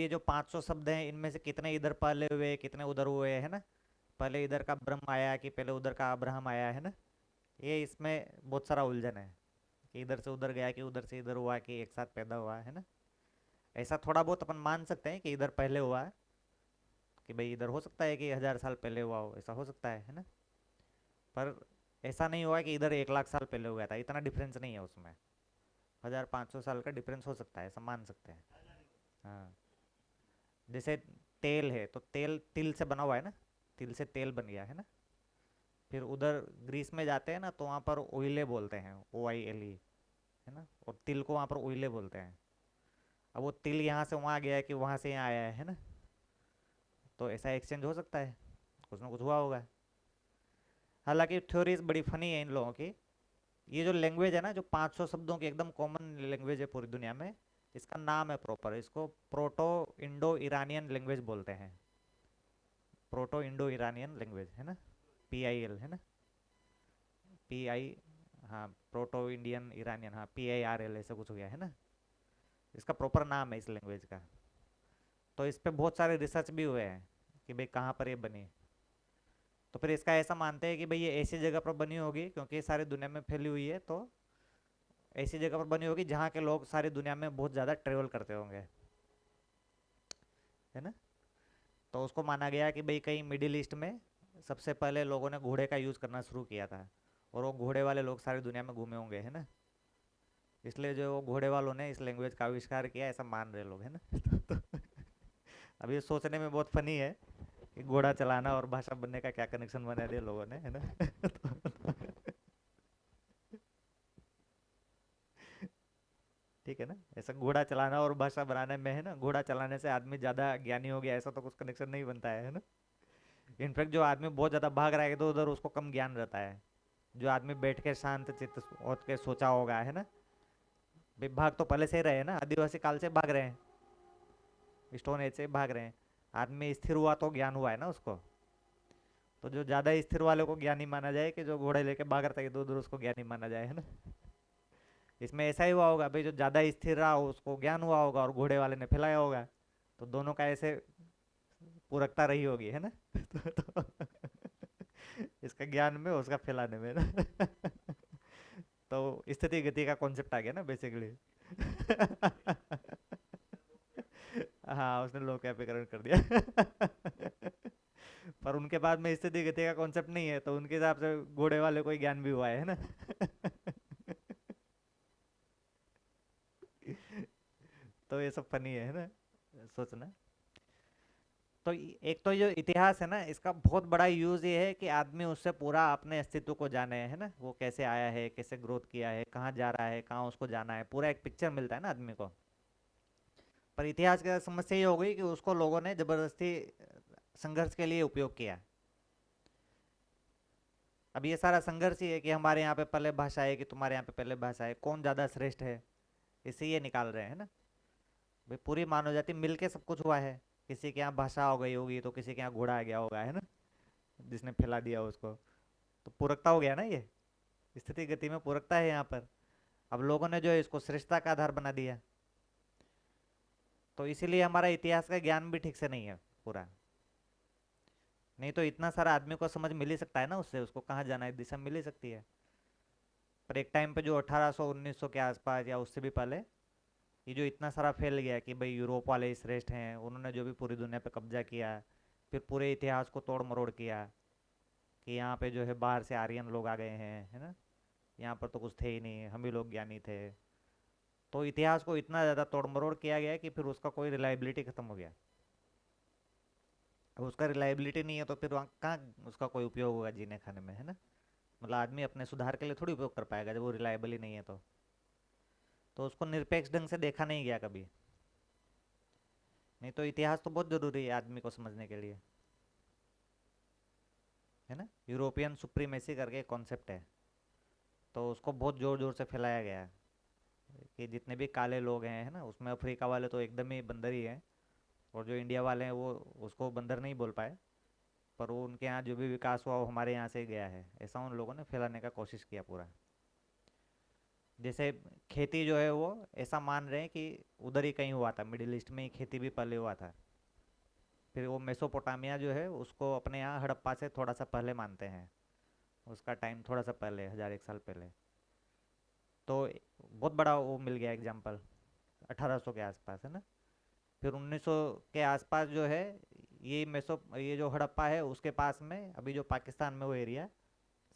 ये जो 500 शब्द हैं इनमें से कितने इधर पहले हुए कितने उधर हुए, है ना? पहले इधर का ब्रह्म आया कि पहले उधर का अब्राहम आया, है ना? ये इसमें बहुत सारा उलझन है कि इधर से उधर गया कि उधर से इधर हुआ कि एक साथ पैदा हुआ, है ना? ऐसा थोड़ा बहुत अपन मान सकते हैं कि इधर पहले हुआ है, कि भाई इधर हो सकता है कि 1000 साल पहले हुआ हो, ऐसा हो सकता है ना? पर ऐसा नहीं हुआ कि इधर 1 लाख साल पहले हुआ था, इतना डिफरेंस नहीं है उसमें। 1500 साल का डिफरेंस हो सकता है, ऐसा मान सकते हैं। हाँ। जैसे तेल है तो तेल तिल से बना हुआ है ना, तिल से तेल बन गया है ना। फिर उधर ग्रीस में जाते हैं ना तो वहाँ पर ओइले बोलते हैं, OILE, है ना? और तिल को वहाँ पर ओइले बोलते हैं। अब वो तिल यहाँ से वहाँ गया है कि वहाँ से यहाँ आया है ना? तो ऐसा एक्सचेंज हो सकता है, कुछ ना कुछ हुआ होगा। हालांकि थ्योरीज बड़ी फनी है इन लोगों की। ये जो लैंग्वेज है ना, जो 500 शब्दों की एकदम कॉमन लैंग्वेज है पूरी दुनिया में, इसका नाम है प्रॉपर, इसको प्रोटो इंडो ईरानियन लैंग्वेज बोलते हैं। प्रोटो इंडो ईरानियन लैंग्वेज, है ना? PIL, है ना? PI, हाँ, प्रोटो इंडियन ईरानियन, हाँ, PIRL ऐसा कुछ हो गया है ना? इसका प्रॉपर नाम है इस लैंग्वेज का। तो इस पे बहुत सारे रिसर्च भी हुए हैं कि भाई कहाँ पर ये बनी। तो फिर इसका ऐसा मानते हैं कि भाई ये ऐसी जगह पर बनी होगी, क्योंकि ये सारी दुनिया में फैली हुई है, तो ऐसी जगह पर बनी होगी जहाँ के लोग सारी दुनिया में बहुत ज़्यादा ट्रेवल करते होंगे, है ना? तो उसको माना गया कि भाई कहीं मिडिल ईस्ट में सबसे पहले लोगों ने घोड़े का यूज़ करना शुरू किया था, और वो घोड़े वाले लोग सारी दुनिया में घूमे होंगे, है ना? इसलिए जो वो घोड़े वालों ने इस लैंग्वेज का आविष्कार किया, ऐसा मान रहे लोग, है ना? तो अब ये सोचने में बहुत फनी है कि घोड़ा चलाना और भाषा बनने का क्या कनेक्शन बना दिया लोगों ने, है ना? ठीक है ना? ऐसा घोड़ा चलाना और भाषा बनाने में, है ना, घोड़ा चलाने से आदमी ज़्यादा ज्ञानी हो गया, ऐसा तो कुछ कनेक्शन नहीं बनता है ना? इनफैक्ट जो आदमी बहुत ज़्यादा भाग रहा है इधर उधर, उसको कम ज्ञान रहता है। जो आदमी बैठ के शांत चित्त होकर के सोचा होगा, है ना? भाई भाग तो पहले से ही रहे हैं ना, आदिवासी काल से भाग रहे हैं, स्टोन एज से भाग रहे हैं। आदमी स्थिर हुआ तो ज्ञान हुआ है ना उसको। तो जो ज़्यादा स्थिर वाले को ज्ञानी माना जाए, कि जो घोड़े लेके भाग रहा था इधर उधर, उसको ज्ञानी माना जाए, है ना? इसमें ऐसा ही हुआ होगा भाई, जो ज़्यादा स्थिर रहा उसको ज्ञान हुआ होगा और घोड़े वाले ने फैलाया होगा। तो दोनों का ऐसे पूरकता रही होगी, है ना? तो इसका ज्ञान में उसका फैलाने में ना। तो स्थिति गति का कॉन्सेप्ट आ गया ना बेसिकली। हाँ, उसने लोक व्यापीकरण कर दिया। पर उनके बाद में स्थिति गति का कॉन्सेप्ट नहीं है, तो उनके हिसाब से घोड़े वाले को ही ज्ञान भी हुआ है ना? तो ये सब फनी है ना, सोचना। तो एक तो जो इतिहास है ना, इसका बहुत बड़ा यूज ये है कि आदमी उससे पूरा अपने अस्तित्व को जाने, है ना, वो कैसे आया है, कैसे ग्रोथ किया है, कहाँ जा रहा है, कहाँ उसको जाना है, पूरा एक पिक्चर मिलता है ना आदमी को। पर इतिहास की समस्या ये हो गई कि उसको लोगों ने जबरदस्ती संघर्ष के लिए उपयोग किया। अब ये सारा संघर्ष ही है कि हमारे यहाँ पे पहले भाषा है कि तुम्हारे यहाँ पे पहले भाषा है, कौन ज़्यादा श्रेष्ठ है, इसे ये निकाल रहे हैं ना। भाई पूरी मानव जाति मिल के सब कुछ हुआ है। किसी के यहाँ भाषा हो गई होगी तो किसी के यहाँ घोड़ा आ गया होगा, है ना, जिसने फैला दिया उसको। तो पूरकता हो गया ना ये, स्थिति गति में पूरकता है यहाँ पर। अब लोगों ने जो है इसको श्रेष्ठता का आधार बना दिया। तो इसीलिए हमारा इतिहास का ज्ञान भी ठीक से नहीं है पूरा। नहीं तो इतना सारा आदमी को समझ मिल ही सकता है ना उससे, उसको कहाँ जाना है दिशा मिल ही सकती है। पर एक टाइम पे जो 1800 1900 के आसपास या उससे भी पहले, ये जो इतना सारा फैल गया कि भाई यूरोप वाले ही श्रेष्ठ हैं, उन्होंने जो भी पूरी दुनिया पे कब्जा किया, फिर पूरे इतिहास को तोड़ मरोड़ किया कि यहाँ पे जो है बाहर से आर्यन लोग आ गए हैं, है ना, यहाँ पर तो कुछ थे ही नहीं, हम ही लोग ज्ञानी थे। तो इतिहास को इतना ज़्यादा तोड़ मरोड़ किया गया कि फिर उसका कोई रिलायबिलिटी खत्म हो गया। अब उसका रिलायबिलिटी नहीं है तो फिर वहाँ कहाँ उसका कोई उपयोग होगा जीने खाने में, है ना? मतलब आदमी अपने सुधार के लिए थोड़ी उपयोग कर पाएगा जब वो रिलायबल ही नहीं है तो उसको निरपेक्ष ढंग से देखा नहीं गया कभी। नहीं तो इतिहास तो बहुत ज़रूरी है आदमी को समझने के लिए, है ना? यूरोपियन सुप्रीमेसी करके कॉन्सेप्ट है, तो उसको बहुत ज़ोर ज़ोर से फैलाया गया है कि जितने भी काले लोग हैं, है ना, उसमें अफ्रीका वाले तो एकदम ही बंदर ही हैं, और जो इंडिया वाले हैं वो उसको बंदर नहीं बोल पाए। पर वो उनके यहाँ जो भी विकास हुआ वो हमारे यहाँ से ही गया है, ऐसा उन लोगों ने फैलाने का कोशिश किया पूरा। जैसे खेती जो है वो ऐसा मान रहे हैं कि उधर ही कहीं हुआ था, मिडिल ईस्ट में ही खेती भी पहले हुआ था। फिर वो मेसोपोटामिया जो है उसको अपने यहाँ हड़प्पा से थोड़ा सा पहले मानते हैं, उसका टाइम थोड़ा सा पहले, 1001 साल पहले। तो बहुत बड़ा वो मिल गया एग्जाम्पल, 1800 के आसपास है ना। फिर 1900 के आसपास जो है, ये जो हड़प्पा है उसके पास में अभी जो पाकिस्तान में वो एरिया,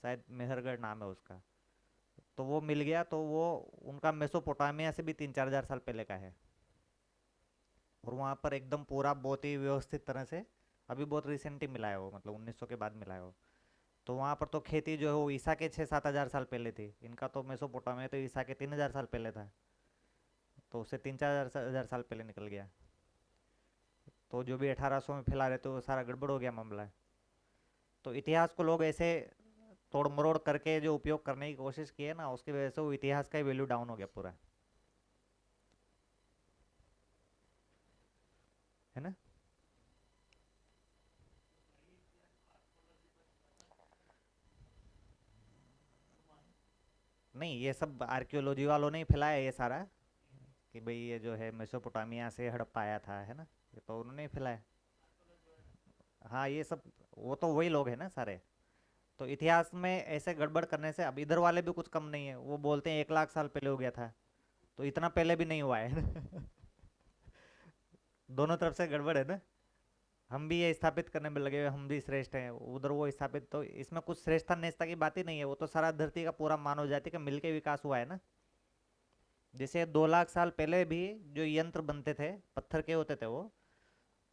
शायद मेहरगढ़ नाम है उसका, तो वो मिल गया। तो वो उनका मेसोपोटामिया से भी 3-4 हज़ार साल पहले का है। और वहाँ पर एकदम पूरा बहुत ही व्यवस्थित तरह से, अभी बहुत रिसेंटली मिला है वो, मतलब 1900 के बाद मिला है वो। तो वहाँ पर तो खेती जो है वो ईसा के 6-7 हज़ार साल पहले थी। इनका तो मेसोपोटामिया तो ईसा के 3 हज़ार साल पहले था। तो उससे 3-4 हज़ार साल पहले निकल गया। तो जो भी 1800 में फैला रहे थे वो सारा गड़बड़ हो गया मामला। तो इतिहास को लोग ऐसे तोड़ मरोड़ करके जो उपयोग करने की कोशिश की है ना, उसकी वजह से वो इतिहास का ही वैल्यू डाउन हो गया पूरा, है ना। नहीं, ये सब आर्कियोलॉजी वालों ने ही फैलाया ये सारा, कि भाई ये जो है मेसोपोटामिया से हड़प्पा आया था, है ना। ये तो उन्होंने ही फैलाया। हाँ, ये सब वो तो वही लोग हैं ना सारे। तो इतिहास में ऐसे गड़बड़ करने से अब इधर वाले भी कुछ कम नहीं है, वो बोलते हैं 1 लाख साल पहले हो गया था। तो इतना पहले भी नहीं हुआ है ना। दोनों तरफ से गड़बड़ है ना। हम भी ये स्थापित करने में लगे हुए, हम भी श्रेष्ठ हैं, उधर वो स्थापित, तो इसमें कुछ श्रेष्ठता नेस्ता की बात ही नहीं है। वो तो सारा धरती का पूरा मानव जाति का मिलके विकास हुआ है ना। जैसे 2 लाख साल पहले भी जो यंत्र बनते थे, पत्थर के होते थे वो,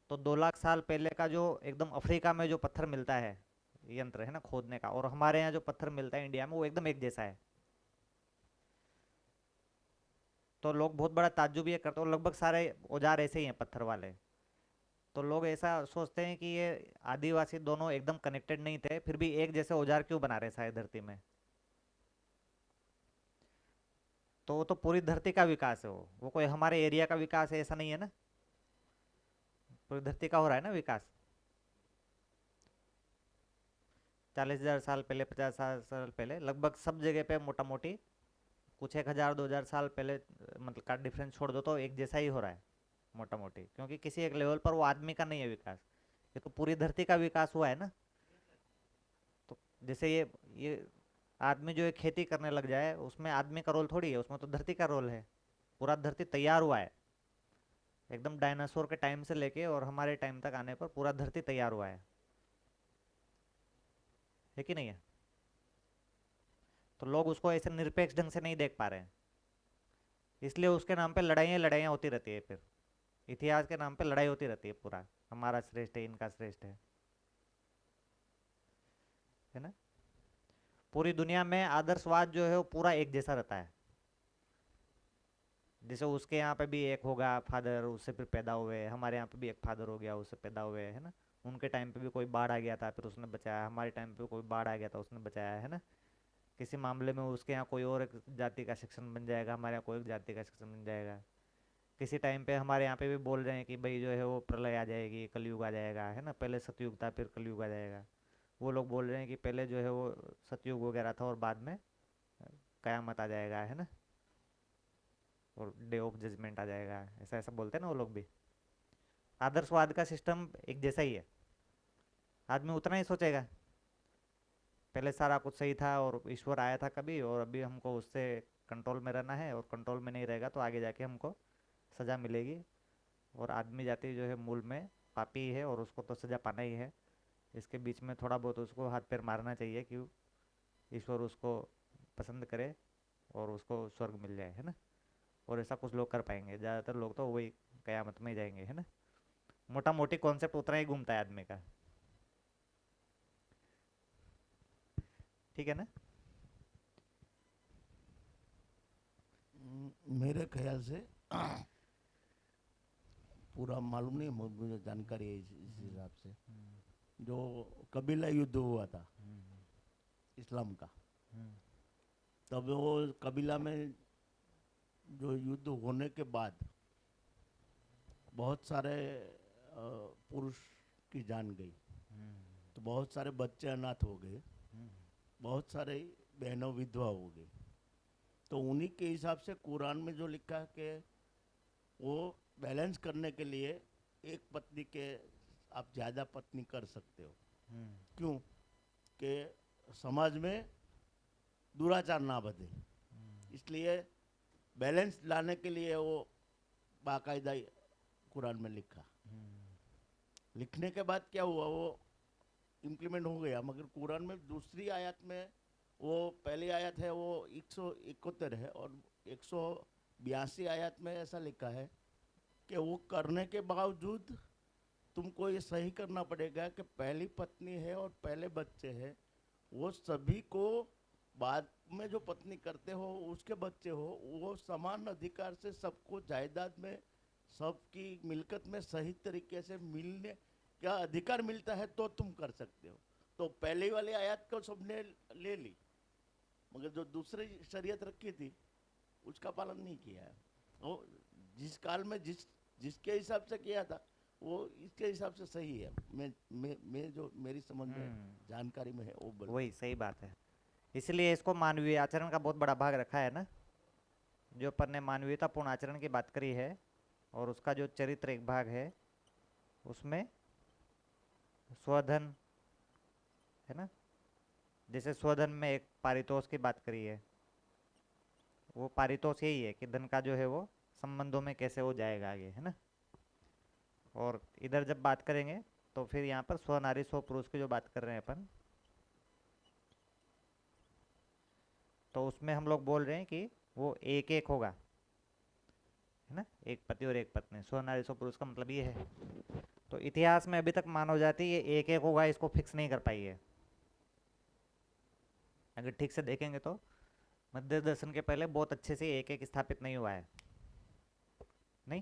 तो 2 लाख साल पहले का जो एकदम अफ्रीका में जो पत्थर मिलता है, यंत्र है ना खोदने का, और हमारे यहाँ जो पत्थर मिलता है इंडिया में, वो एकदम एक जैसा है। तो लोग बहुत बड़ा ताज्जुब ये करते हैं, और लगभग सारे औजार ऐसे ही हैं पत्थर वाले। तो लोग ऐसा सोचते हैं कि ये आदिवासी दोनों एकदम कनेक्टेड नहीं थे, फिर भी एक जैसे औजार क्यों बना रहे शायद धरती में। तो वो तो पूरी धरती का विकास है, वो कोई हमारे एरिया का विकास है ऐसा नहीं है ना। पूरी धरती का हो रहा है ना विकास। 40,000 साल पहले, 50 साल पहले, लगभग सब जगह पे मोटा मोटी कुछ 1,000-2,000 साल पहले मतलब का डिफरेंस छोड़ दो तो एक जैसा ही हो रहा है मोटा मोटी, क्योंकि किसी एक लेवल पर वो आदमी का नहीं है विकास, ये तो पूरी धरती का विकास हुआ है ना। तो जैसे ये आदमी जो है खेती करने लग जाए, उसमें आदमी का रोल थोड़ी है, उसमें तो धरती का रोल है। पूरा धरती तैयार हुआ है, एकदम डायनासोर के टाइम से लेके और हमारे टाइम तक आने पर पूरा धरती तैयार हुआ है कि नहीं है। तो लोग उसको ऐसे निरपेक्ष ढंग से नहीं देख पा रहे हैं, इसलिए उसके नाम पे लड़ाइयाँ लड़ाइयाँ होती रहती है। फिर इतिहास के नाम पे लड़ाई होती रहती है पूरा, हमारा श्रेष्ठ है, इनका श्रेष्ठ है ना। पूरी दुनिया में आदर्शवाद जो है वो पूरा एक जैसा रहता है। जैसे उसके यहाँ पे भी एक होगा फादर, उससे फिर पैदा हुए, हमारे यहाँ पे भी एक फादर हो गया, उससे पैदा हुए, है ना। उनके टाइम पे भी कोई बाढ़ आ गया था, फिर उसने बचाया, हमारे टाइम पे कोई बाढ़ आ गया था, उसने बचाया, है ना। किसी मामले में उसके यहाँ कोई और एक जाति का सेक्शन बन जाएगा, हमारे यहाँ कोई एक जाति का सेक्शन बन जाएगा। किसी टाइम पे हमारे यहाँ पे भी बोल रहे हैं कि भाई जो है वो प्रलय आ जाएगी, कलयुग आ जाएगा, है ना। पहले सतयुग था, फिर कलयुग आ जाएगा। वो लोग बोल रहे हैं कि पहले जो है वो सतयुग वगैरह था और बाद में कयामत आ जाएगा, है ना। और डे ऑफ जजमेंट आ जाएगा, ऐसा ऐसा बोलते हैं ना वो लोग भी। आदर्शवाद का सिस्टम एक जैसा ही है, आदमी उतना ही सोचेगा। पहले सारा कुछ सही था और ईश्वर आया था कभी, और अभी हमको उससे कंट्रोल में रहना है, और कंट्रोल में नहीं रहेगा तो आगे जाके हमको सज़ा मिलेगी। और आदमी जाति जो है मूल में पापी है, और उसको तो सज़ा पाना ही है। इसके बीच में थोड़ा बहुत उसको हाथ पैर मारना चाहिए कि ईश्वर उसको पसंद करे और उसको स्वर्ग मिल जाए, है ना। और ऐसा कुछ लोग कर पाएंगे, ज़्यादातर लोग तो वही कयामत में ही जाएंगे, है ना। मोटा मोटी कॉन्सेप्ट उतना ही घूमता है आदमी का, ठीक है ना। मेरे ख्याल से पूरा मालूम नहीं, मुझे जानकारी है इस हम्म, हिसाब से। हम्म, जो कबीला युद्ध हुआ था हम्म, इस्लाम का, हम्म, तब वो कबीला में जो युद्ध होने के बाद बहुत सारे पुरुष की जान गई, हम्म, तो बहुत सारे बच्चे अनाथ हो गए, हम्म, बहुत सारे बहनों विधवा हो गई। तो उन्हीं के हिसाब से कुरान में जो लिखा है कि वो बैलेंस करने के लिए एक पत्नी के आप ज़्यादा पत्नी कर सकते हो। हम्म क्यों? कि समाज में दुराचार ना बढ़े, इसलिए बैलेंस लाने के लिए वो बाकायदा कुरान में लिखा। लिखने के बाद क्या हुआ, वो इम्प्लीमेंट हो गया, मगर कुरान में दूसरी आयत में, वो पहली आयत है वो 171 है, और 182 आयत में ऐसा लिखा है कि वो करने के बावजूद तुमको ये सही करना पड़ेगा कि पहली पत्नी है और पहले बच्चे हैं, वो सभी को बाद में जो पत्नी करते हो उसके बच्चे हो, वो समान अधिकार से सबको जायदाद में, सबकी मिलकत में सही तरीके से मिलने का अधिकार मिलता है, तो तुम कर सकते हो। तो पहले वाली आयत को सबने ले ली, मगर जो दूसरी शरीयत रखी थी उसका पालन नहीं किया है। वो जिस काल में जिसके हिसाब से किया था वो इसके हिसाब से सही है। मैं जो मेरी समझ में जानकारी में है वो बोल। वही सही बात है। इसलिए इसको मानवीय आचरण का बहुत बड़ा भाग रखा है ना, जो अपन ने मानवीयतापूर्ण आचरण की बात करी है, और उसका जो चरित्र एक भाग है, उसमें स्वधन है ना। जैसे स्वधन में एक पारितोष की बात करी है, वो पारितोष यही है कि धन का जो है वो संबंधों में कैसे हो जाएगा आगे, है ना। और इधर जब बात करेंगे तो फिर यहाँ पर स्व नारी स्व पुरुष की जो बात कर रहे हैं अपन, तो उसमें हम लोग बोल रहे हैं कि वो एक एक होगा, है ना, एक पति और एक पत्नी। स्व नारी स्व पुरुष का मतलब ये है। तो इतिहास में अभी तक मानव जाति ये एक एक होगा इसको फिक्स नहीं कर पाई है। अगर ठीक से देखेंगे तो मध्य दर्शन के पहले बहुत अच्छे से एक एक स्थापित नहीं हुआ है। नहीं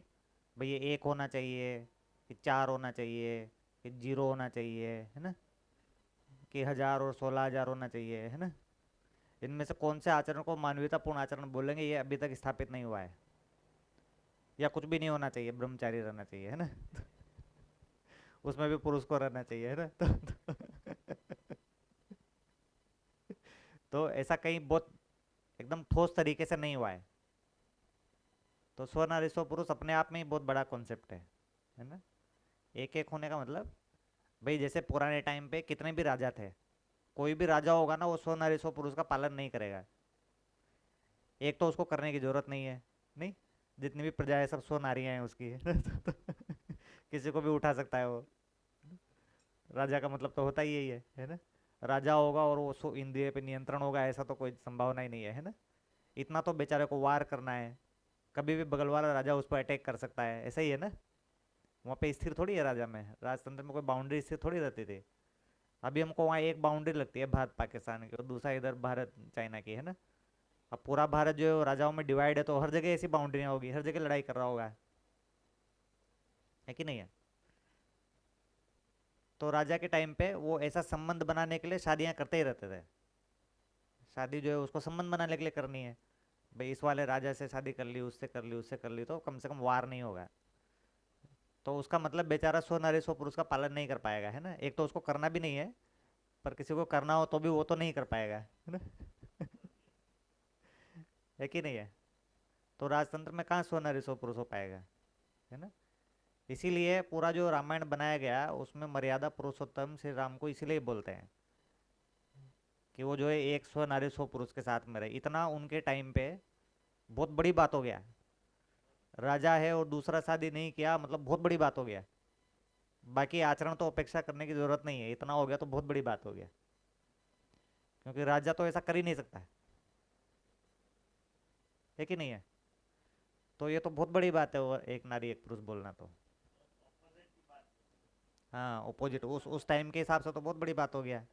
भाई, ये एक होना चाहिए कि चार होना चाहिए कि जीरो होना चाहिए, है ना, कि 1000 और 16,000 होना चाहिए, है ना। इनमें से कौन से आचरण को मानवीयतापूर्ण आचरण बोलेंगे, ये अभी तक स्थापित नहीं हुआ है। या कुछ भी नहीं होना चाहिए, ब्रह्मचारी रहना चाहिए, है ना। उसमें भी पुरुष को रहना चाहिए, है ना। तो ऐसा कहीं बहुत एकदम ठोस तरीके से नहीं हुआ है। तो स्व नारी स्व पुरुष अपने आप में ही बहुत बड़ा कॉन्सेप्ट है ना। एक एक होने का मतलब, भाई जैसे पुराने टाइम पे कितने भी राजा थे, कोई भी राजा होगा ना वो स्व नारी स्व पुरुष का पालन नहीं करेगा। एक तो उसको करने की जरूरत नहीं है, नहीं, जितनी भी प्रजा है सब स्व नारियां हैं उसकी। किसी को भी उठा सकता है वो। राजा का मतलब तो होता ही यही है ना। राजा होगा और वो सो इंद्रिय पे नियंत्रण होगा, ऐसा तो कोई संभावना ही नहीं है ना। इतना तो बेचारे को वार करना है, कभी भी बगल वाला राजा उस पर अटैक कर सकता है, ऐसा ही है ना। वहाँ पे स्थिर थोड़ी है राजा में, राजतंत्र में कोई बाउंड्री स्थिर थोड़ी रहती थी। अभी हमको वहाँ एक बाउंड्री लगती है भारत पाकिस्तान की, और दूसरा इधर भारत चाइना की, है ना। अब पूरा भारत जो है राजाओं में डिवाइड है, तो हर जगह ऐसी बाउंड्रियाँ होगी, हर जगह लड़ाई कर रहा होगा, है कि नहीं है। तो राजा के टाइम पे वो ऐसा संबंध बनाने के लिए शादियाँ करते ही रहते थे। शादी जो है उसको संबंध बनाने के लिए करनी है, भाई इस वाले राजा से शादी कर ली, उससे कर ली, उससे कर ली, तो कम से कम वार नहीं होगा। तो उसका मतलब बेचारा स्व नारी स्व पुरुष का पालन नहीं कर पाएगा, है ना। एक तो उसको करना भी नहीं है, पर किसी को करना हो तो भी वो तो नहीं कर पाएगा, है ना। है कि नहीं है। तो राजतंत्र में कहाँ स्व नारी स्व पुरुष हो पाएगा, है ना। इसीलिए पूरा जो रामायण बनाया गया उसमें मर्यादा पुरुषोत्तम श्री राम को इसीलिए बोलते हैं कि वो जो है एक स्व नारी स्व पुरुष के साथ में रहे। इतना उनके टाइम पे बहुत बड़ी बात हो गया। राजा है और दूसरा शादी नहीं किया, मतलब बहुत बड़ी बात हो गया। बाकी आचरण तो अपेक्षा करने की जरूरत नहीं है, इतना हो गया तो बहुत बड़ी बात हो गया, क्योंकि राजा तो ऐसा कर ही नहीं सकता है कि नहीं है। तो ये तो बहुत बड़ी बात है, वो एक नारी एक पुरुष बोलना तो। हाँ, ओपोजिट उस टाइम के हिसाब से तो बहुत बड़ी बात हो गया,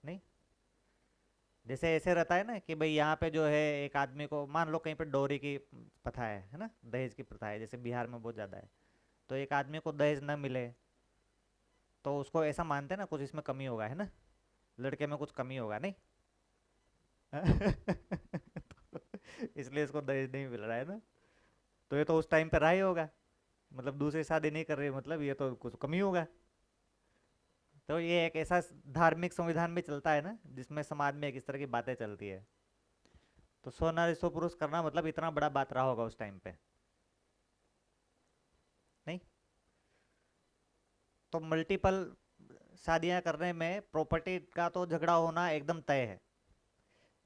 नहीं। जैसे ऐसे रहता है ना कि भाई यहाँ पे जो है एक आदमी को मान लो कहीं पे डोरी की प्रथा है ना, दहेज की प्रथा है, जैसे बिहार में बहुत ज़्यादा है। तो एक आदमी को दहेज न मिले तो उसको ऐसा मानते हैं ना कुछ इसमें कमी होगा, है ना, लड़के में कुछ कमी होगा, नहीं। तो इसलिए इसको दहेज नहीं मिल रहा है ना। तो ये तो उस टाइम पे रहा ही होगा, मतलब दूसरी शादी नहीं कर रही, मतलब ये तो कुछ कमी होगा। तो ये एक ऐसा धार्मिक संविधान भी चलता है ना जिसमें समाज में एक इस तरह की बातें चलती है। तो 100 नारी 100 पुरुष करना मतलब इतना बड़ा बात रहा होगा उस टाइम पे, नहीं? तो मल्टीपल शादियां करने में प्रॉपर्टी का तो झगड़ा होना एकदम तय है।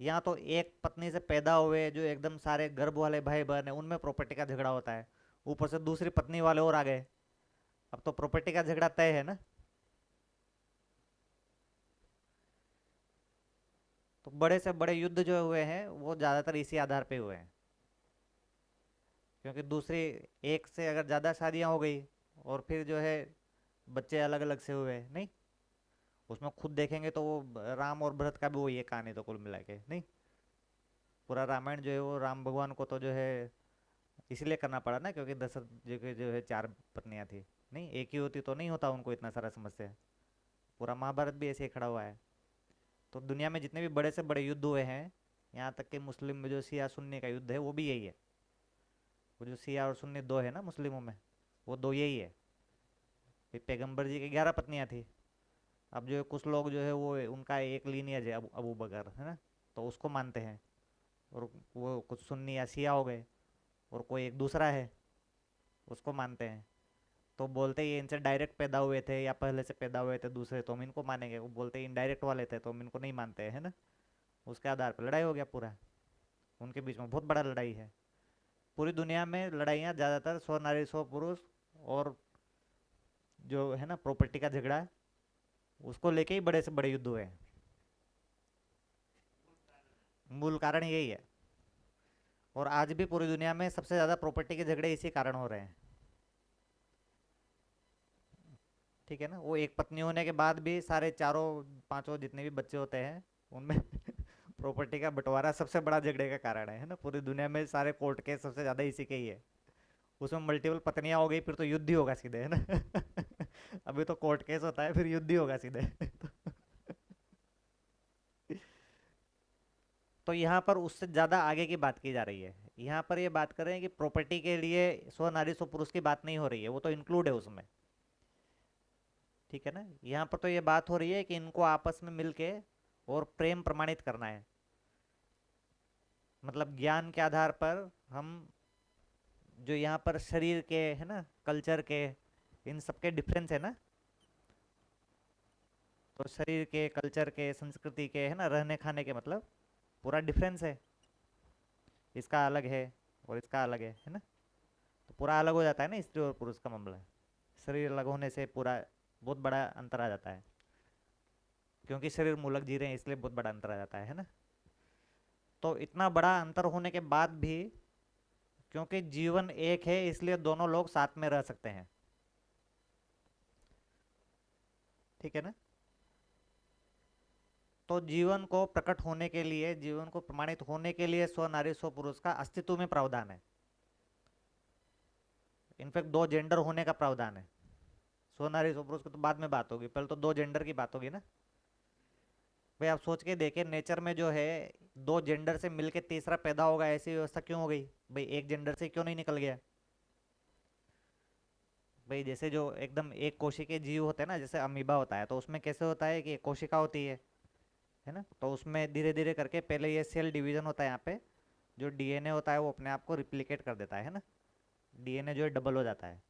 यहाँ तो एक पत्नी से पैदा हुए जो एकदम सारे गर्भ वाले भाई बहन है, उनमें प्रॉपर्टी का झगड़ा होता है, ऊपर से दूसरी पत्नी वाले और आ गए, अब तो प्रॉपर्टी का झगड़ा तय है ना। तो बड़े से बड़े युद्ध जो हुए हैं वो ज़्यादातर इसी आधार पे हुए हैं, क्योंकि दूसरी एक से अगर ज़्यादा शादियां हो गई और फिर जो है बच्चे अलग अलग से हुए, नहीं? उसमें खुद देखेंगे तो वो राम और भरत का भी वही है कहानी, तो कुल मिला के, नहीं? पूरा रामायण जो है वो राम भगवान को तो जो है इसलिए करना पड़ा ना, क्योंकि दशरथ जी के जो है 4 पत्नियां थी, नहीं? एक ही होती तो नहीं होता उनको इतना सारा समस्या। पूरा महाभारत भी ऐसे ही खड़ा हुआ है। तो दुनिया में जितने भी बड़े से बड़े युद्ध हुए हैं, यहाँ तक कि मुस्लिम में जो शिया सुन्नी का युद्ध है वो भी यही है। वो जो शिया और सुन्नी दो है ना मुस्लिमों में, वो दो यही है। फिर पैगंबर जी की 11 पत्नियां थी। अब जो है कुछ लोग जो है वो उनका एक लीनियज है, अबू बकर है ना, तो उसको मानते हैं, और वो कुछ सुन्नी या शिया हो गए, और कोई एक दूसरा है उसको मानते हैं। तो बोलते ये इनसे डायरेक्ट पैदा हुए थे या पहले से पैदा हुए थे दूसरे, तो हम इनको मानेंगे। वो बोलते इनडायरेक्ट वाले थे तो हम इनको नहीं मानते हैं, है ना। उसके आधार पर लड़ाई हो गया पूरा, उनके बीच में बहुत बड़ा लड़ाई है। पूरी दुनिया में लड़ाइयाँ ज़्यादातर 100 नारी 100 पुरुष और जो है ना प्रॉपर्टी का झगड़ा, उसको लेके ही बड़े से बड़े युद्ध हुए हैं। मूल कारण यही है। और आज भी पूरी दुनिया में सबसे ज़्यादा प्रॉपर्टी के झगड़े इसी कारण हो रहे हैं, ठीक है ना। वो एक पत्नी होने के बाद भी सारे चारों पांचों जितने भी बच्चे होते हैं उनमें प्रॉपर्टी का बंटवारा सबसे बड़ा झगड़े का कारण है ना। पूरी दुनिया में सारे कोर्ट केस सबसे ज़्यादा इसी के ही है। उसमें मल्टीपल पत्नियां हो गई फिर तो युद्ध ही होगा सीधे, है ना। अभी तो कोर्ट केस होता है, फिर युद्ध ही होगा सीधे। तो यहाँ पर उससे ज़्यादा आगे की बात की जा रही है। यहाँ पर ये बात कर रहे हैं कि प्रॉपर्टी के लिए 100 नारी 100 पुरुष की बात नहीं हो रही है, वो तो इंक्लूड है उसमें, ठीक है ना। यहाँ पर तो ये बात हो रही है कि इनको आपस में मिलके और प्रेम प्रमाणित करना है। मतलब ज्ञान के आधार पर हम जो यहाँ पर शरीर के है ना, कल्चर के, इन सबके डिफरेंस है ना। तो शरीर के, कल्चर के, संस्कृति के, है ना, रहने खाने के, मतलब पूरा डिफरेंस है। इसका अलग है और इसका अलग है ना। तो पूरा अलग हो जाता है ना स्त्री और पुरुष का मामला। शरीर अलग होने से पूरा बहुत बड़ा अंतर आ जाता है, क्योंकि शरीर मूलक जी रहे हैं इसलिए बहुत बड़ा अंतर आ जाता है ना। तो इतना बड़ा अंतर होने के बाद भी, क्योंकि जीवन एक है इसलिए दोनों लोग साथ में रह सकते हैं, ठीक है ना। तो जीवन को प्रकट होने के लिए, जीवन को प्रमाणित होने के लिए 100 नारी 100 पुरुष का अस्तित्व में प्रावधान है। इनफैक्ट 2 जेंडर होने का प्रावधान है। 100 नारी 100 पुरुष की तो बाद में बात होगी, पहले तो 2 जेंडर की बात होगी ना। भाई आप सोच के देखें, नेचर में जो है 2 जेंडर से मिलके तीसरा पैदा होगा, ऐसी व्यवस्था क्यों हो गई भाई? एक जेंडर से क्यों नहीं निकल गया भाई? जैसे जो एकदम एक कोशिकीय जीव होते हैं ना, जैसे अमीबा होता है, तो उसमें कैसे होता है कि एक कोशिका होती है ना। तो उसमें धीरे धीरे करके पहले ये सेल डिवीजन होता है, यहाँ पे जो डीएनए होता है वो अपने आप को रिप्लिकेट कर देता है ना। डीएनए जो है डबल हो जाता है।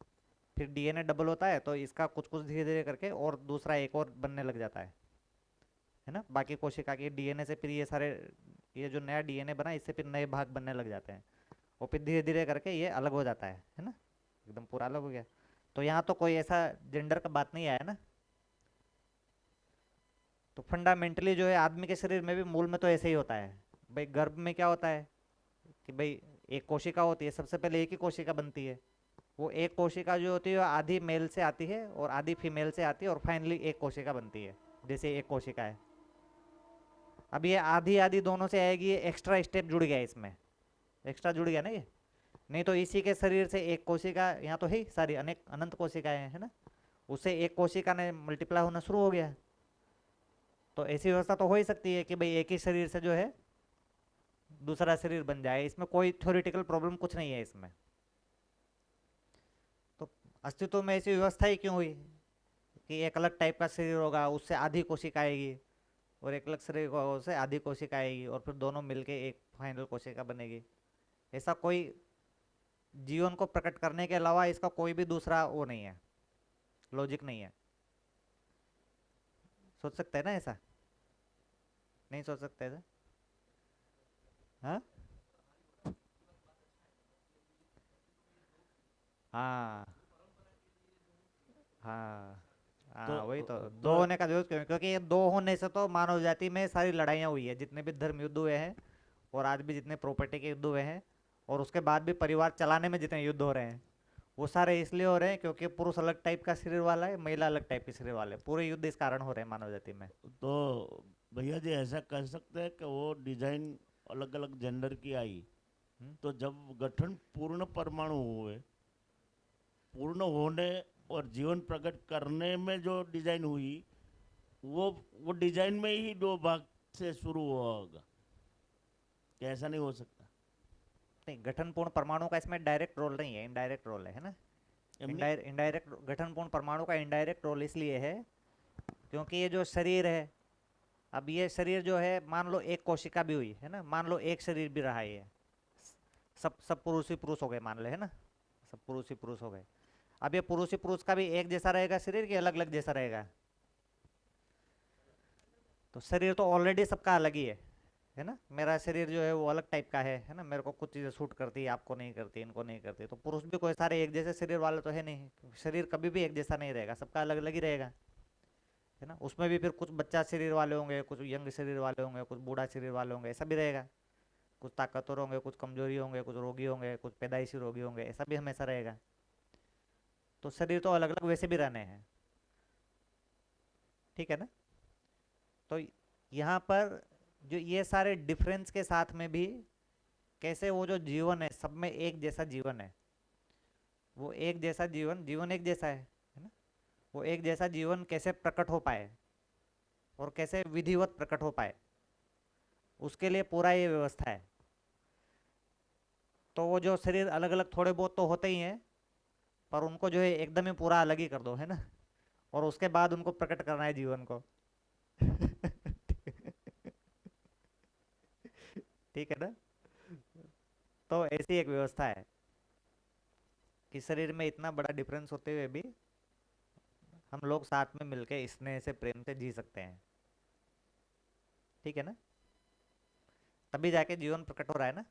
फिर डीएनए डबल होता है तो इसका कुछ कुछ धीरे धीरे करके और दूसरा एक और बनने लग जाता है ना। बाकी कोशिका के डीएनए से फिर ये सारे, ये जो नया डीएनए बना इससे फिर नए भाग बनने लग जाते हैं, और फिर धीरे धीरे करके ये अलग हो जाता है ना, एकदम पूरा अलग हो गया। तो यहाँ तो कोई ऐसा जेंडर का बात नहीं आया ना। तो फंडामेंटली जो है आदमी के शरीर में भी मूल में तो ऐसे ही होता है। भाई गर्भ में क्या होता है कि भाई एक कोशिका होती है, सबसे पहले एक ही कोशिका बनती है। वो एक कोशिका जो होती है वो आधी मेल से आती है और आधी फीमेल से आती है, और फाइनली एक कोशिका बनती है। जैसे एक कोशिका है, अब ये आधी आधी दोनों से आएगी, ये एक्स्ट्रा स्टेप जुड़ गया इसमें, एक्स्ट्रा जुड़ गया ना ये। नहीं तो इसी के शरीर से एक कोशिका, यहाँ तो है ही सारी अनेक अनंत कोशिकाएं है ना, उससे एक कोशिका ने मल्टीप्लाई होना शुरू हो गया। तो ऐसी व्यवस्था तो हो ही सकती है कि भाई एक ही शरीर से जो है दूसरा शरीर बन जाए, इसमें कोई थ्योरेटिकल प्रॉब्लम कुछ नहीं है इसमें। तो अस्तित्व में ऐसी व्यवस्था ही क्यों हुई कि एक अलग टाइप का शरीर होगा, उससे आधी कोशिका आएगी, और एक अलग शरीर से आधी कोशिका आएगी और फिर दोनों मिलके एक फाइनल कोशिका बनेगी। ऐसा कोई जीवन को प्रकट करने के अलावा इसका कोई भी दूसरा वो नहीं है, लॉजिक नहीं है। सोच सकते हैं ना ऐसा? नहीं सोच सकते ऐसा? हाँ हाँ हाँ तो हाँ, वही तो दो तो होने का जरूरत क्यों? क्योंकि ये दो होने से तो मानव जाति में सारी लड़ाइयाँ हुई है, जितने भी धर्म युद्ध हुए हैं और आज भी जितने प्रॉपर्टी के युद्ध हुए हैं, और उसके बाद भी परिवार चलाने में जितने युद्ध हो रहे हैं, वो सारे इसलिए हो रहे हैं क्योंकि पुरुष अलग टाइप का शरीर वाला है, महिला अलग टाइप के शरीर वाले, पूरे युद्ध इस कारण हो रहे हैं मानव जाति में। तो भैया जी ऐसा कह सकते हैं कि वो डिजाइन अलग अलग जेंडर की आई, हम्म? तो जब गठन पूर्ण परमाणु हुए, पूर्ण होने और जीवन प्रकट करने में जो डिजाइन हुई, वो डिजाइन में ही दो भाग से शुरू हुआ होगा, कि ऐसा नहीं हो सकता? नहीं, गठन पूर्ण परमाणु का इसमें डायरेक्ट रोल नहीं है, इनडायरेक्ट रोल है ना। एमनी इनडायरेक्ट गठन पूर्ण परमाणु का इनडायरेक्ट रोल इसलिए है क्योंकि ये जो शरीर है, अब ये शरीर जो है, मान लो एक कोशिका भी हुई है ना, मान लो एक शरीर भी रहा है ये, सब सब पुरुष ही पुरुष हो गए मान ले, है ना, सब पुरुष ही पुरुष हो गए। अब ये पुरुष ही पुरुष का भी एक जैसा रहेगा शरीर, कि अलग अलग जैसा रहेगा? तो शरीर तो ऑलरेडी सबका अलग ही है ना। मेरा शरीर जो है वो अलग टाइप का है ना, मेरे को कुछ चीज़ें सूट करती है, आपको नहीं करती, इनको नहीं करती। तो पुरुष भी कोई सारे एक जैसे शरीर वाले तो है नहीं, शरीर कभी भी एक जैसा नहीं रहेगा, सबका अलग अलग ही रहेगा, है ना। उसमें भी फिर कुछ बच्चा शरीर वाले होंगे, कुछ यंग शरीर वाले होंगे, कुछ बूढ़ा शरीर वाले होंगे, ऐसा भी रहेगा। कुछ ताकतवर होंगे, कुछ कमजोरी होंगे, कुछ रोगी होंगे, कुछ पैदाइशी रोगी होंगे, ऐसा भी हमेशा रहेगा। तो शरीर तो अलग अलग वैसे भी रहने हैं, ठीक है ना। तो यहाँ पर जो ये सारे डिफरेंस के साथ में भी कैसे वो जो जीवन है, सब में एक जैसा जीवन है, वो एक जैसा जीवन, जीवन एक जैसा है ना, वो एक जैसा जीवन कैसे प्रकट हो पाए और कैसे विधिवत प्रकट हो पाए, उसके लिए पूरा ये व्यवस्था है। तो वो जो शरीर अलग अलग थोड़े बहुत तो होते ही हैं, पर उनको जो है एकदम ही पूरा अलग ही कर दो, है ना, और उसके बाद उनको प्रकट करना है जीवन को। ठीक है ना। तो ऐसी एक व्यवस्था है कि शरीर में इतना बड़ा डिफरेंस होते हुए भी हम लोग साथ में मिलके स्नेह से, प्रेम से जी सकते हैं, ठीक है ना। तभी जाके जीवन प्रकट हो रहा है ना।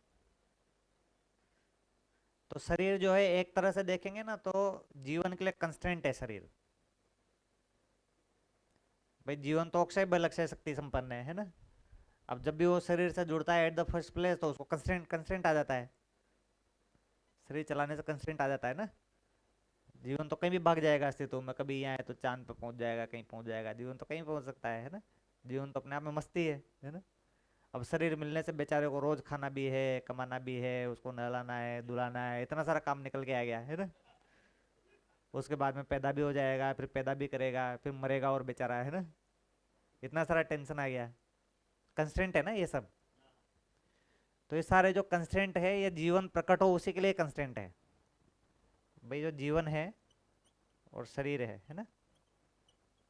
तो शरीर जो है एक तरह से देखेंगे ना तो जीवन के लिए कंस्ट्रेंट है शरीर। भाई जीवन तो अक्षय बल अक्षय शक्ति संपन्न है ना। अब जब भी वो शरीर से जुड़ता है एट द फर्स्ट प्लेस, तो उसको कंस्ट्रेंट कंस्ट्रेंट आ जाता है, शरीर चलाने से कंस्ट्रेंट आ जाता है ना। जीवन तो कहीं भी भाग जाएगा अस्तित्व में, कभी यहाँ है तो चांद पे पहुंच जाएगा, कहीं पहुंच जाएगा, जीवन तो कहीं पहुंच सकता है ना। जीवन तो अपने आप में मस्ती है ना। अब शरीर मिलने से बेचारे को रोज खाना भी है, कमाना भी है, उसको नहलाना है, धुलाना है, इतना सारा काम निकल के आ गया है ना। उसके बाद में पैदा भी हो जाएगा, फिर पैदा भी करेगा, फिर मरेगा और बेचारा, है ना। इतना सारा टेंशन आ गया, कंस्ट्रेंट है ना ये सब। तो ये सारे जो कंस्ट्रेंट है, ये जीवन प्रकट हो उसी के लिए कंस्ट्रेंट है। भाई जो जीवन है और शरीर है ना,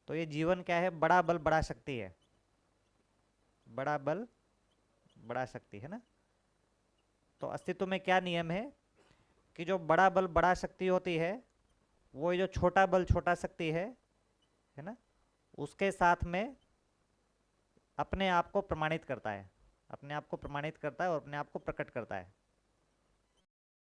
तो ये जीवन क्या है? बड़ा बल बड़ा शक्ति है, बड़ा बल बड़ा शक्ति, है ना। तो अस्तित्व में क्या नियम है कि जो बड़ा बल बड़ा शक्ति होती है, वो जो छोटा बल छोटा शक्ति है ना, उसके साथ में अपने आप को प्रमाणित करता है, अपने आप को प्रमाणित करता है और अपने आप को प्रकट करता है।